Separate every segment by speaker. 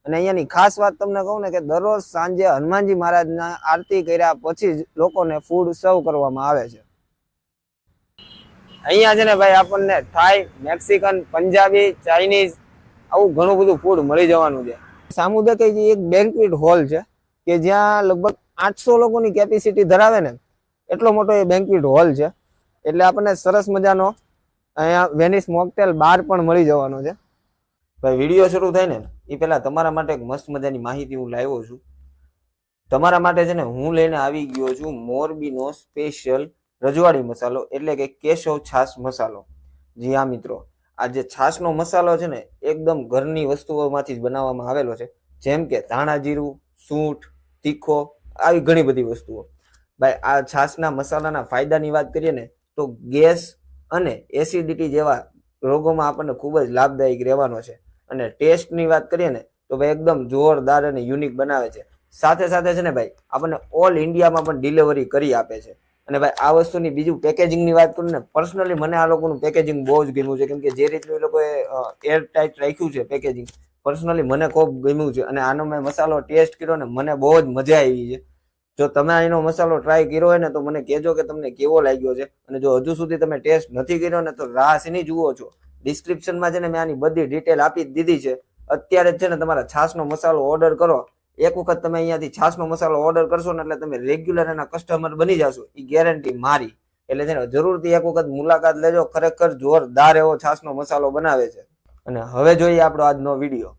Speaker 1: અને અહીંયાની ખાસ વાત તમને કહું ને કે દરરોજ સાંજે હનુમાનજી મહારાજના આરતી કર્યા પછી જ લોકોને ફૂડ સર્વ કરવામાં આવે છે। અહીંયા છે ને ભાઈ આપણને થાઈ, મેક્સિકન, પંજાબી, ચાઇનીઝ આવું ઘણું બધું ફૂડ મળી જવાનું છે। સામુદાયિક એક બેન્ક્વેટ હોલ છે કે જ્યાં લગભગ 800 લોકોની કેપેસિટી ધરાવે ને એટલો મોટો એ બેન્ક્વેટ હોલ છે। એટલે આપણને સરસ મજાનો અહીંયા વેનિસ મોકટેલ બાર પણ મળી જવાનો છે। ભાઈ વિડીયો શરૂ થાય ને એ પહેલા તમારા માટે એક મસ્ત મજાની માહિતી હું લાવ્યો છું। તમારા માટે છે ને હું લઈને આવી ગયો છું મોરબીનો સ્પેશિયલ રજવાડી મસાલો, એટલે કે કેશવ છાશ મસાલો। જી હા મિત્રો, આ જે છાશનો મસાલો છે ને એકદમ ઘરની વસ્તુઓમાંથી જ બનાવવામાં આવેલો છે, જેમ કે ધાણા જીરું, સૂંઠ, તીખો, આવી ઘણી બધી વસ્તુઓ। ભાઈ આ છાશના મસાલાના ફાયદાની વાત કરીએ ને તો ગેસ અને એસિડિટી જેવા રોગોમાં આપણને ખૂબ જ લાભદાયક રહેવાનો છે। અને ટેસ્ટની વાત કરીએ ને તો ભાઈ એકદમ જોરદાર અને યુનિક બનાવે છે। સાથે સાથે છે ને ભાઈ આપણને ઓલ ઇન્ડિયામાં પણ ડિલિવરી કરી આપે છે। અને ભાઈ આ વસ્તુની બીજું પેકેજિંગની વાત કરું ને, પર્સનલી મને આ લોકોનું પેકેજિંગ બહુ જ ગમ્યું છે, કેમ કે જે રીતનું એ લોકોએ એર ટાઈટ રાખ્યું છે પેકેજિંગ, પર્સનલી મને ખૂબ ગમ્યું છે। અને આનો મેં મસાલો ટેસ્ટ કર્યો ને મને બહુ જ મજા આવી છે। જો તમે આનો મસાલો ટ્રાય કર્યો હોય ને તો મને કહેજો કે તમને કેવો લાગ્યો છે। અને જો હજુ સુધી તમે ટેસ્ટ નથી કર્યો ને તો રાહ શેની જુઓ છો, ડિસ્ક્રિપ્શનમાં છે ને મેં આની બધી ડિટેલ આપી દીધી છે। અત્યારે જ છે ને તમારા છાશનો મસાલો ઓર્ડર કરો। એક વખત તમે અહીંયાથી છાશનો મસાલો ઓર્ડર કરશો ને એટલે તમે રેગ્યુલર એના કસ્ટમર બની જશો, એ ગેરંટી મારી। એટલે છે ને જરૂરથી એક વખત મુલાકાત લેજો, ખરેખર જોરદાર એવો છાશનો મસાલો બનાવે છે। અને હવે જોઈએ આપણો આજનો વિડીયો।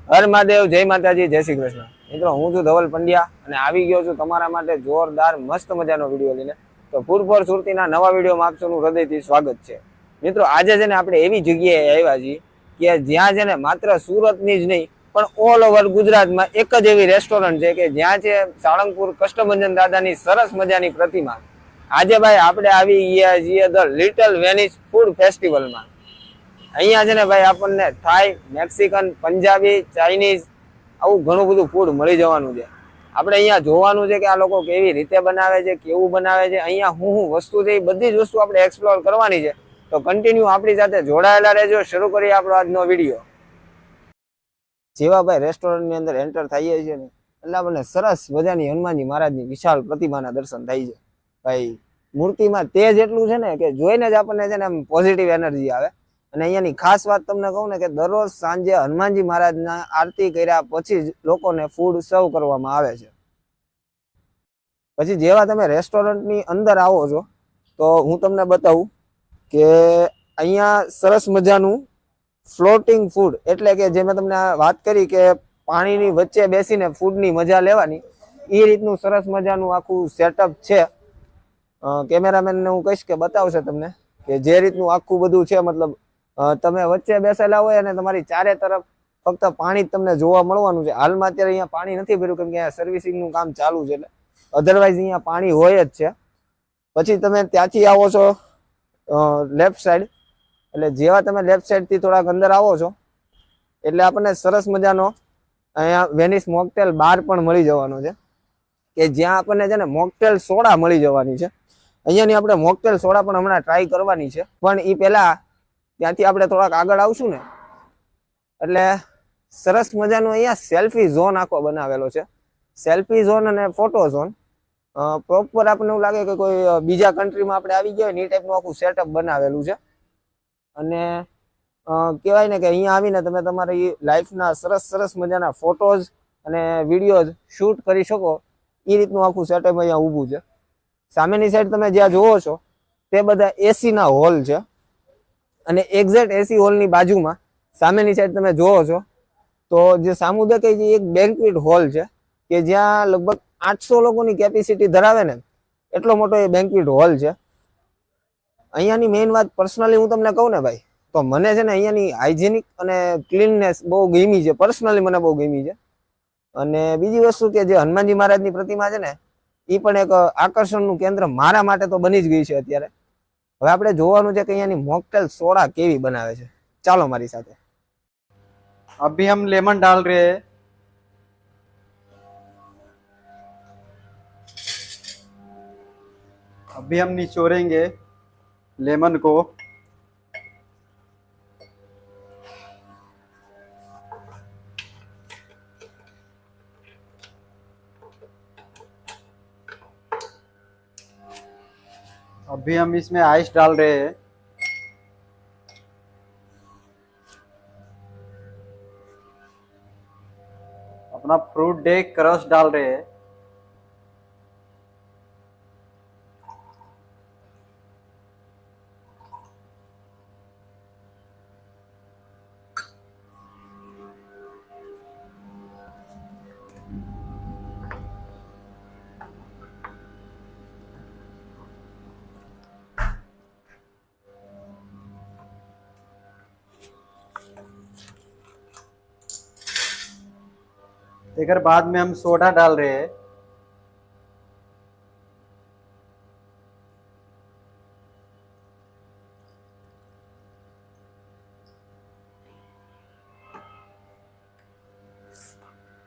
Speaker 1: હર મહાદેવ, જય માતાજી, જય શ્રી કૃષ્ણ। મિત્રો હું છું ધવલ પંડ્યા અને આવી ગયો છું તમારા માટે જોરદાર મસ્ત મજાનો વિડીયો લઈને। તો પૂરપોર સુરતીના નવા વિડીયોમાં આપ સૌનું હૃદયથી સ્વાગત છે। મિત્રો આજે છે ને આપણે એવી જગ્યાએ આવ્યા છીએ કે જ્યાં છે ને માત્ર સુરતની જ નહીં પણ ઓલ ઓવર ગુજરાતમાં એક જ એવી રેસ્ટોરન્ટ છે કે જ્યાં છે સાળંગપુર કષ્ટભંજન દાદાની સરસ મજાની પ્રતિમા। આજે ભાઈ આપણે આવી ગયા છીએ ધ લિટલ વેનિસ ફૂડ ફેસ્ટિવલમાં। અહીંયા છે ને ભાઈ આપણને થાઈ, મેક્સિકન, પંજાબી, ચાઇનીઝ આવું ઘણું બધું ફૂડ મળી જવાનું છે। આપણે અહીંયા જોવાનું છે કે આ લોકો કેવી રીતે બનાવે છે, કેવું બનાવે છે, અહીંયા શું વસ્તુ છે, એ બધી જ વસ્તુ આપણે એક્સપ્લોર કરવાની છે। તો કન્ટિન્યુ આપણી સાથે જોડાયેલા રહેજો। શરૂ કરીએ આપણો આજનો વિડીયો। જેવા ભાઈ રેસ્ટોરન્ટની અંદર એન્ટર થઈએ છીએ ને એટલે આપણને સરસ મજાની હનુમાનજી મહારાજની વિશાળ પ્રતિમાના દર્શન થાય છે। ભાઈ મૂર્તિમાં તેજ એટલું છે ને કે જોઈને જ આપણને છે ને એમ પોઝિટિવ એનર્જી આવે। અને અહીંયાની ખાસ વાત તમને કહું ને કે દરરોજ સાંજે હનુમાનજી મહારાજના આરતી કર્યા પછી જ લોકોને ફૂડ સર્વ કરવામાં આવે છે। પછી જેવા તમે રેસ્ટોરન્ટની અંદર આવો છો તો હું તમને બતાવું કે અહીંયા સરસ મજાનું ફ્લોટિંગ ફૂડ, એટલે કે જે મેં તમને વાત કરી કે પાણીની વચ્ચે બેસીને ફૂડની મજા લેવાની, એ રીતનું સરસ મજાનું આખું સેટઅપ છે। કેમેરામેનને હું કહીશ કે બતાવશે તમને કે જે રીતનું આખું બધું છે, મતલબ તમે વચ્ચે બેસેલા હોય અને તમારી ચારે તરફ ફક્ત પાણી જ તમને જોવા મળવાનું છે। હાલમાં અત્યારે અહીંયા પાણી નથી ભર્યું કેમ કે અહીંયા સર્વિસિંગનું કામ ચાલુ છે, એટલે અધરવાઇઝ અહીંયા પાણી હોય જ છે। પછી તમે ત્યાંથી આવો છો લેફ્ટ સાઈડ, એટલે જેવા તમે લેફ્ટ સાઈડથી થોડાક અંદર આવો છો એટલે આપણને સરસ મજાનો અહીંયા વેનિસ મોકટેલ બાર પણ મળી જવાનો છે કે જ્યાં આપણને છે ને મોકટેલ સોડા મળી જવાની છે। અહીંયાની આપણે મોકટેલ સોડા પણ હમણાં ટ્રાય કરવાની છે, પણ એ પહેલા ત્યાંથી આપણે થોડાક આગળ આવશું ને એટલે સરસ મજાનો અહીંયા સેલ્ફી ઝોન આખો બનાવેલો છે। સેલ્ફી ઝોન અને ફોટો ઝોન પ્રોપર આપણને એવું લાગે કે કોઈ બીજા કન્ટ્રીમાં આપણે આવી ગયા હોય ને એ ટાઈપનું આખું સેટઅપ બનાવેલું છે। અને કહેવાય ને કે અહીંયા આવીને તમે તમારી લાઈફના સરસ સરસ મજાના ફોટોઝ અને વિડીયોઝ શૂટ કરી શકો, એ રીતનું આખું સેટઅપ અહીંયા ઊભું છે। સામેની સાઈડ તમે જ્યાં જોવો છો તે બધા એસીના હોલ છે, અને એક્ઝેક્ટ એસી હોલની બાજુમાં સામેની સાઈડ તમે જોવો છો તો જે સામુદાયિક એક બેન્ક્વેટ હોલ છે કે જ્યાં લગભગ 800 લોકોની કેપેસિટી ધરાવે ને એટલો મોટો એ બેન્ક્વેટ હોલ છે। અહીંયાની મેઇન વાત પર્સનલી હું તમને કહું ને ભાઈ, તો મને છે ને અહીંયાની હાઇજેનિક અને ક્લીનનેસ બહુ ગમી છે, પર્સનલી મને બહુ ગમી છે। અને બીજી વસ્તુ કે જે હનુમાનજી મહારાજની પ્રતિમા છે ને એ પણ એક આકર્ષણનું કેન્દ્ર મારા માટે તો બની જ ગઈ છે અત્યારે। હવે આપણે જોવાનું છે કે અહીંયાની મોકટેલ સોડા કેવી બનાવે છે, ચાલો મારી સાથે।
Speaker 2: अभी हम लेमन डाल रहे हैं। अभी हम निचोड़ेंगे लेमन को। अभी हम इसमें आइस डाल रहे हैं। अपना फ्रूट डे क्रश डाल रहे हैं। फिर बाद में हम सोडा डाल रहे हैं।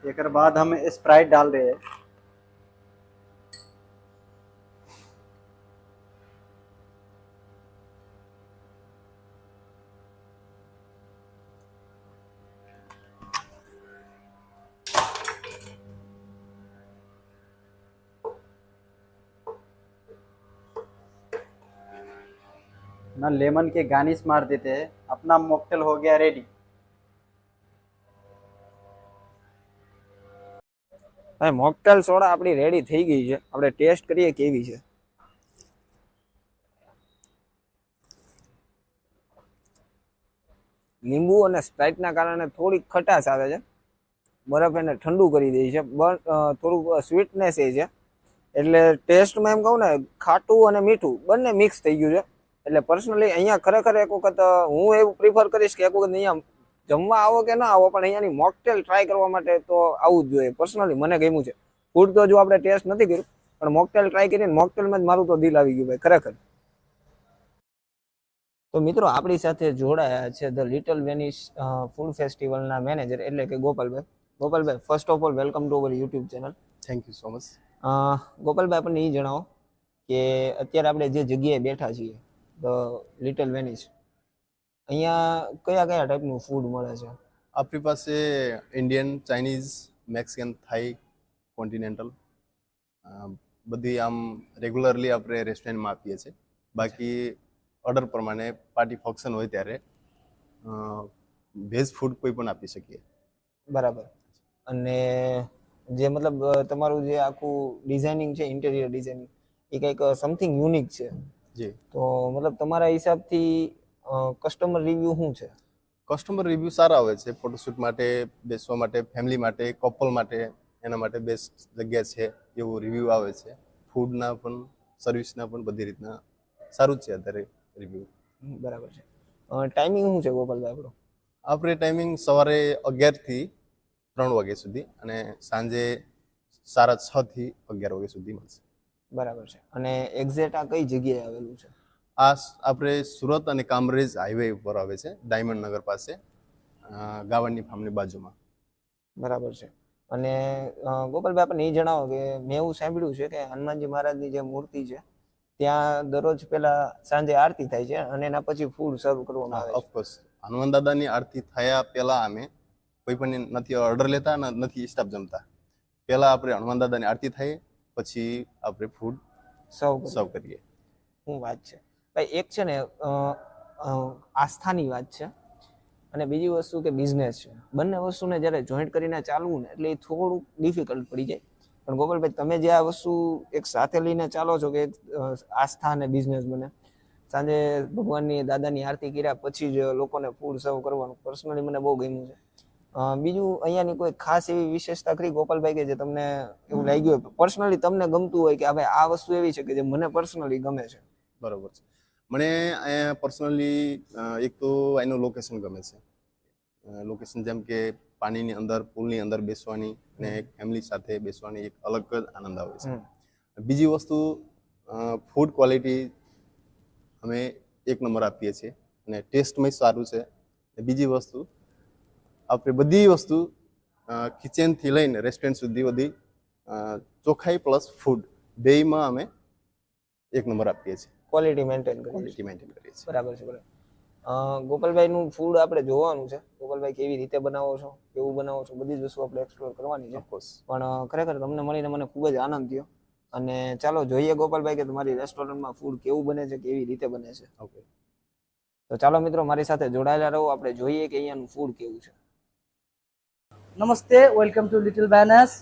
Speaker 2: फिर बाद हम स्प्राइट डाल रहे हैं। ना लेमन के गार्निश मार देते हैं। अपना मॉकटेल हो गया रेडी।
Speaker 1: ભાઈ મોકટેલ સોડા આપણી રેડી થઈ ગઈ છે, આપણે ટેસ્ટ કરીએ કેવી છે. લીંબુ અને સ્પ્રાઇટના કારણે થોડીક ખટાશ આવે છે, બરફ એને ઠંડુ કરી દે છે, થોડુંક સ્વીટનેસ એ છે, એટલે ટેસ્ટમાં એમ કહું ને ખાટું અને મીઠું બંને મિક્સ થઈ ગયું છે. એટલે પર્સનલી અહીંયા ખરેખર એક વખત હું એવું પ્રિફર કરીશ કે એક વખત અહીંયા જમવા આવો કે ના આવો પણ અહીંયાની મોકટેલ ટ્રાય કરવા માટે તો આવવું જ જોઈએ. પર્સનલી મને ગમ્યું છે. ફૂડ તો જો આપણે ટેસ્ટ નથી કર્યું પણ મોકટેલ ટ્રાય કરીને મોકટેલમાં જ મારું તો દિલ આવી ગયું ભાઈ ખરેખર. તો મિત્રો આપણી સાથે જોડાયા છે ધ લિટલ વેનિસ ફૂડ ફેસ્ટિવલના મેનેજર એટલે કે Gopalbhai. Gopalbhai first of all welcome to our YouTube channel.
Speaker 3: Thank you so much.
Speaker 1: Gopalbhai આપણને એ જણાવો કે અત્યારે આપણે જે જગ્યાએ બેઠા છીએ ધ લિટલ વેનિસ, અહીંયા કયા કયા ટાઈપનું ફૂડ મળે છે?
Speaker 3: આપણી પાસે ઇન્ડિયન, ચાઇનીઝ, મેક્સિકન, થાઈ, કોન્ટિનેન્ટલ બધી આમ રેગ્યુલરલી આપણે રેસ્ટોરન્ટમાં આપીએ છીએ. બાકી ઓર્ડર પ્રમાણે પાર્ટી ફંક્શન હોય ત્યારે વેજ ફૂડ કોઈ પણ આપી શકીએ.
Speaker 1: બરાબર. અને જે મતલબ તમારું જે આખું ડિઝાઇનિંગ છે, ઇન્ટેરિયર ડિઝાઇનિંગ, એ કંઈક સમથિંગ યુનિક છે.
Speaker 3: જી.
Speaker 1: તો મતલબ તમારા હિસાબથી કસ્ટમર રિવ્યુ શું છે?
Speaker 3: કસ્ટમર રિવ્યૂ સારા આવે છે. ફોટોશૂટ માટે, બેસવા માટે, ફેમિલી માટે, કપલ માટે, એના માટે બેસ્ટ જગ્યા છે એવું રિવ્યૂ આવે છે. ફૂડના પણ, સર્વિસના પણ બધી રીતના સારું જ છે અત્યારે રિવ્યૂ.
Speaker 1: બરાબર છે. ટાઈમિંગ શું છે ગોપાલભાઈ આપણો?
Speaker 3: આપણે ટાઈમિંગ સવારે 11 થી 3 વાગ્યા સુધી અને સાંજે 6:30 થી 11 વાગ્યા સુધી મળશે.
Speaker 1: બરાબર છે. અને એક્ઝેક્ટ આ કઈ જગ્યાએ આવેલું છે?
Speaker 3: આ આપણે સુરત અને કામરેજ હાઈવે ઉપર આવે છે, ડાયમંડ નગર પાસે, ગાવણની ફાર્મની બાજુમાં.
Speaker 1: બરાબર છે. અને ગોપાલભાઈ આપણને એ જણાવો કે મેં એવું સાંભળ્યું છે કે હનુમાનજી મહારાજની જે મૂર્તિ છે ત્યાં દરરોજ પહેલા સાંજે આરતી થાય છે અને એના પછી ફૂડ સર્વ કરવામાં આવે છે.
Speaker 3: ઓફકોર્સ હનુમાન દાદાની આરતી થયા પહેલા અમે કોઈ પણ નથી ઓર્ડર લેતા અને નથી સ્ટાફ જમતા. પહેલા આપણે હનુમાન દાદાની આરતી થાય પછી આપણે ફૂડ સર્વ કરીએ.
Speaker 1: શું વાત છે ભાઈ! એક છે ને આસ્થાની વાત છે અને બીજી વસ્તુ કે બિઝનેસ છે. બંને વસ્તુને જ્યારે જોઈન્ટ કરીને ચાલવું ને એટલે એ થોડુંક ડિફિકલ્ટ પડી જાય. પણ ગોપાલભાઈ તમે જે આ વસ્તુ એક સાથે લઈને ચાલો છો કે આસ્થા અને બિઝનેસ બને, સાંજે ભગવાનની દાદાની આરતી કર્યા પછી જ લોકોને ફૂડ સર્વ કરવાનું, પર્સનલી મને બહુ ગમ્યું છે. બીજું અહીંયાની કોઈ ખાસ એવી વિશેષતા ખરી ગોપાલભાઈ કે જે તમને એવું લાગ્યું હોય, પર્સનલી તમને ગમતું હોય કે હવે આ વસ્તુ એવી છે કે જે મને પર્સનલી ગમે છે?
Speaker 3: બરોબર છે. મને અહીંયા પર્સનલી એક તો એનું લોકેશન ગમે છે. લોકેશન જેમ કે પાણીની અંદર, પુલની અંદર બેસવાની અને ફેમિલી સાથે બેસવાની એક અલગ જ આનંદ આવે છે. બીજી વસ્તુ ફૂડ ક્વોલિટી અમે 1 નંબર આપીએ છીએ અને ટેસ્ટમાં સારું છે. બીજી વસ્તુ આપણે બધી વસ્તુ કિચનથી લઈને રેસ્ટોરન્ટ સુધી બધી ચોખ્ખાઈ પ્લસ ફૂડ બેયમાં અમે 1 નંબર આપીએ છીએ.
Speaker 1: ક્વોલિટી મેન્ટેન કરીએ છીએ. બરાબર છે. ગોપાલભાઈનું ફૂડ આપણે જોવાનું છે. ગોપાલભાઈ કેવી રીતે બનાવો છો, કેવું બનાવો છો, બધી જ વસ્તુ આપણે એક્સપ્લોર કરવાની છે. પણ ખરેખર તમને મળીને મને ખૂબ જ આનંદ થયો અને ચાલો જોઈએ ગોપાલભાઈ કે તમારી રેસ્ટોરન્ટમાં ફૂડ કેવું બને છે, કેવી રીતે બને છે.
Speaker 3: ઓકે.
Speaker 1: તો ચાલો મિત્રો મારી સાથે જોડાયેલા રહો, આપણે જોઈએ કે અહીંયાનું ફૂડ કેવું છે.
Speaker 4: नमस्ते, welcome to little banners.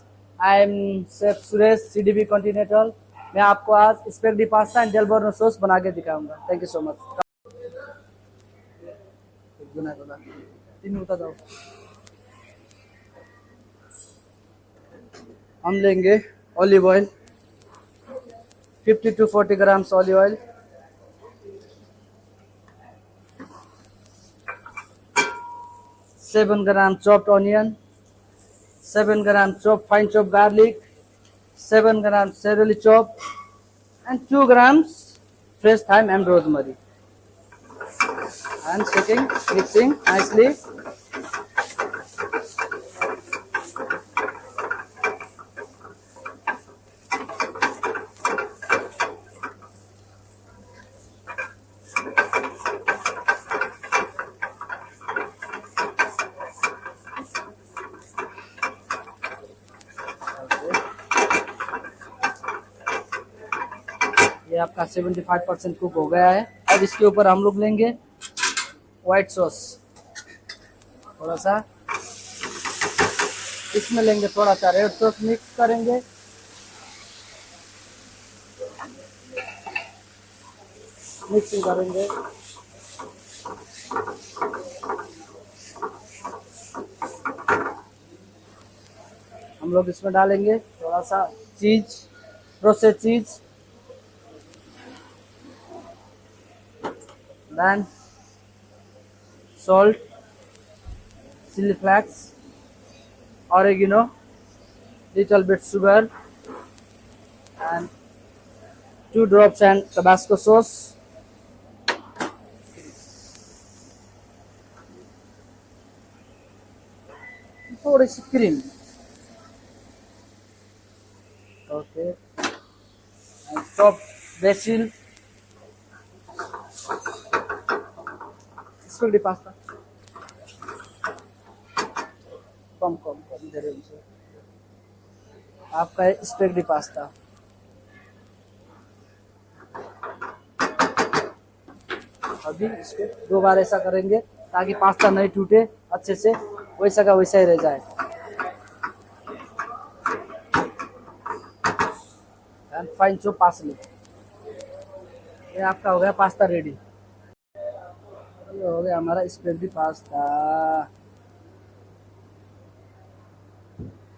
Speaker 4: I am chef Suresh, CDB continental. मैं आपको आज स्पेगेटी पास्ता एंड डेलबोर्नो सॉस बना के दिखाऊंगा। Thank you so much. हम लेंगे olive oil, 50 to 40 grams olive oil, 7 grams chopped onion, 7 grams chopped fine chopped garlic, 7 grams celery chopped, and 2 grams fresh thyme and rosemary. And shaking, mixing nicely. ये आपका 75% cook हो गया है। अब इसके ऊपर हम लोग लेंगे व्हाइट सॉस, थोड़ा सा इसमें लेंगे, थोड़ा सा रेड सॉस मिक्स करेंगे, मिक्सिंग करेंगे। हम लोग इसमें डालेंगे थोड़ा सा चीज, प्रोसेस चीज, then salt, chili flakes, oregano, little bit sugar, and 2 drops and Tabasco sauce. थोड़ी सी cream, okay, and chopped basil, spaghetti pasta. कम धीरे से आपका है स्पेगेटी पास्ता। अभी इसको 2 बार ऐसा करेंगे ताकि पास्ता नहीं टूटे, अच्छे से वैसा का वैसा ही रह जाए। And fine chop parsley. ये आपका हो गया पास्ता रेडी। ये हो गया हमारा स्पेगेटी पास्ता।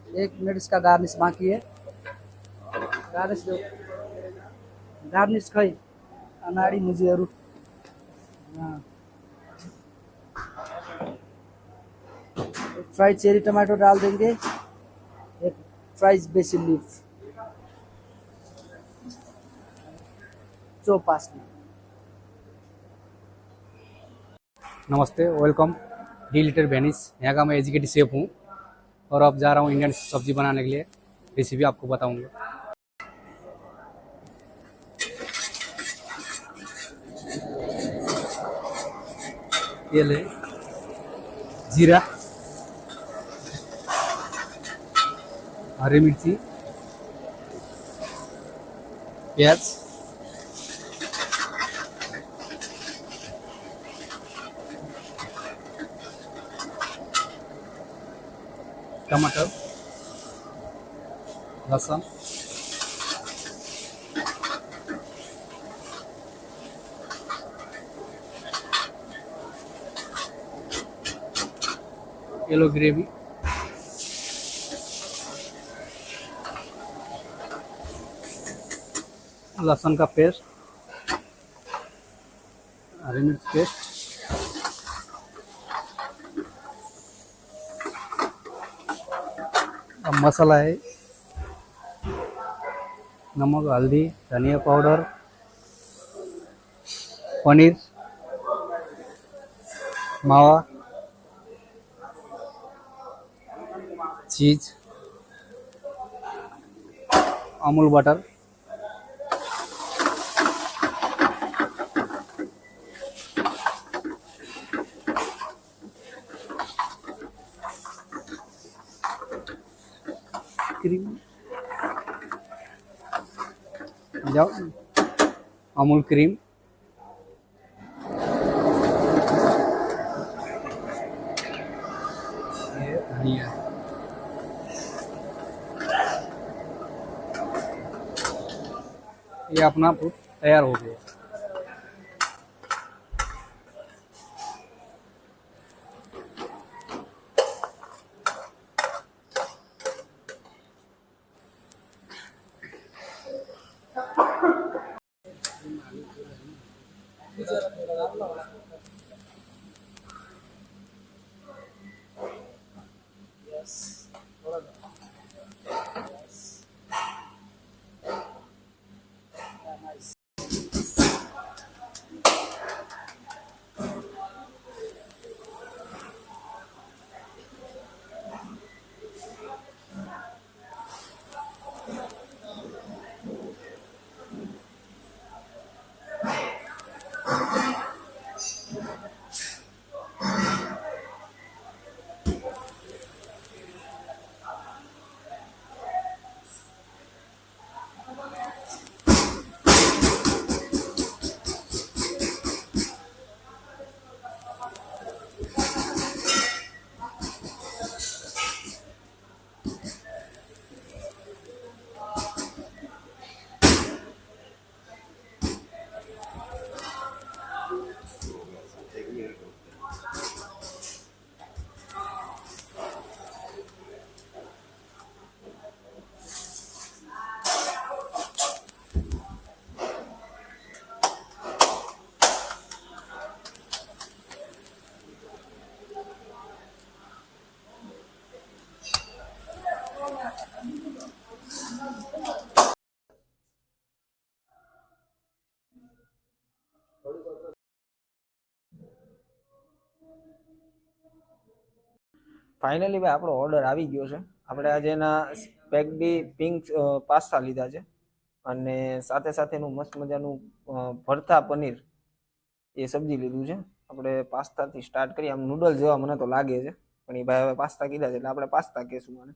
Speaker 4: 1 मिनट इसका गार्निश बाकी है। गार्निश दो, गार्निश खई अनाड़ी मुझे हरू। हाँ, फ्राइड चेरी टमाटो डाल देंगे, एक fries BECIL leaf, chop parsley.
Speaker 5: नमस्ते, वेलकम डी लिटर वेनिस। यहाँ का मैं एजुकेटिव शेफ हूँ और अब जा रहा हूँ इंडियन सब्जी बनाने के लिए। रेसिपी आपको बताऊंगा। ये ले जीरा, हरी मिर्ची, प्याज, टमाटर, लहसुन, येलो ग्रेवी, लहसुन का पेस्ट, हरी मिर्च पेस्ट, अब मसाला है नमक, हल्दी, धनिया पाउडर, पनीर, मावा, चीज, अमूल बटर, क्रीम, जाओ अमूल क्रीम, ये धनिया, ये अपना फ्रूट तैयार हो गया।
Speaker 1: ફાઇનલી ભાઈ આપણો ઓર્ડર આવી ગયો છે. આપણે આજે એના સ્પેગડી પિંક પાસ્તા લીધા છે અને સાથે સાથેનું મસ્ત મજાનું ભરતા પનીર એ સબ્જી લીધું છે. આપણે પાસ્તાથી સ્ટાર્ટ કરીએ. આમ નૂડલ જેવા મને તો લાગે છે, પણ એ ભાઈ હવે પાસ્તા કીધા છે એટલે આપણે પાસ્તા કહેશું. મને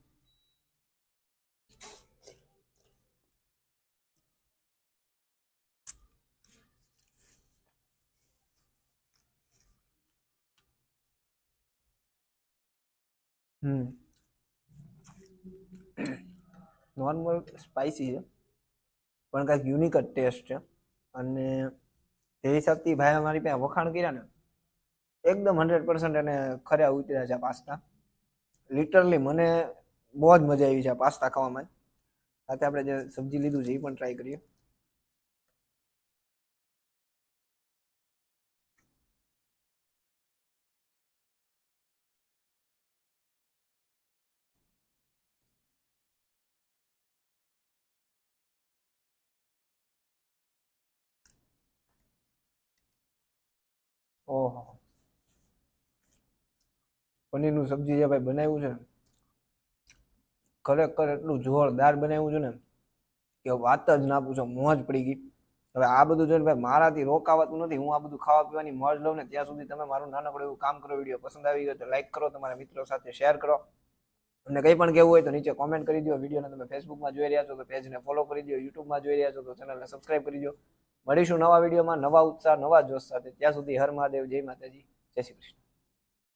Speaker 1: નોર્મલ સ્પાઇસી છે પણ કાંઈક યુનિક જ ટેસ્ટ છે. અને તે હિસાબથી ભાઈ અમારી પાસે વખાણ કર્યા ને એકદમ 100% એને ખર્યા ઉતર્યા છે પાસ્તા. લિટરલી મને બહુ જ મજા આવી છે આ પાસ્તા ખાવામાં. સાથે આપણે જે સબ્જી લીધું છે એ પણ ટ્રાય કરીએ. ઓહો, પનીરનું સબ્જી જે ભાઈ બનાવ્યું છે ને ખરેખર એટલું જોરદાર બનાવ્યું છે ને કે વાત જ ના પૂછો, મોજ પડી ગઈ. હવે આ બધું જોઈને ભાઈ મારાથી રોકાવાતું નથી. હું આ બધું ખાવા પીવાની મોજ લઉં ને ત્યાં સુધી તમે મારું નાનકડું એવું કામ કરો. વિડીયો પસંદ આવી ગયો તો લાઈક કરો, તમારા મિત્રો સાથે શેર કરો, અને કંઈ પણ કહેવું હોય તો નીચે કોમેન્ટ કરી દો. વિડીયોને તમે ફેસબુકમાં જોઈ રહ્યા છો તો પેજને ફોલો કરી દો, યુટ્યુબમાં જોઈ રહ્યા છો તો ચેનલને સબસ્ક્રાઈબ કરી દો. મળીશું નવા વિડીયોમાં, નવા ઉત્સાહ, નવા જોશ સાથે. ત્યાં સુધી હર મહાદેવ, જય માતાજી, જય શ્રી કૃષ્ણ.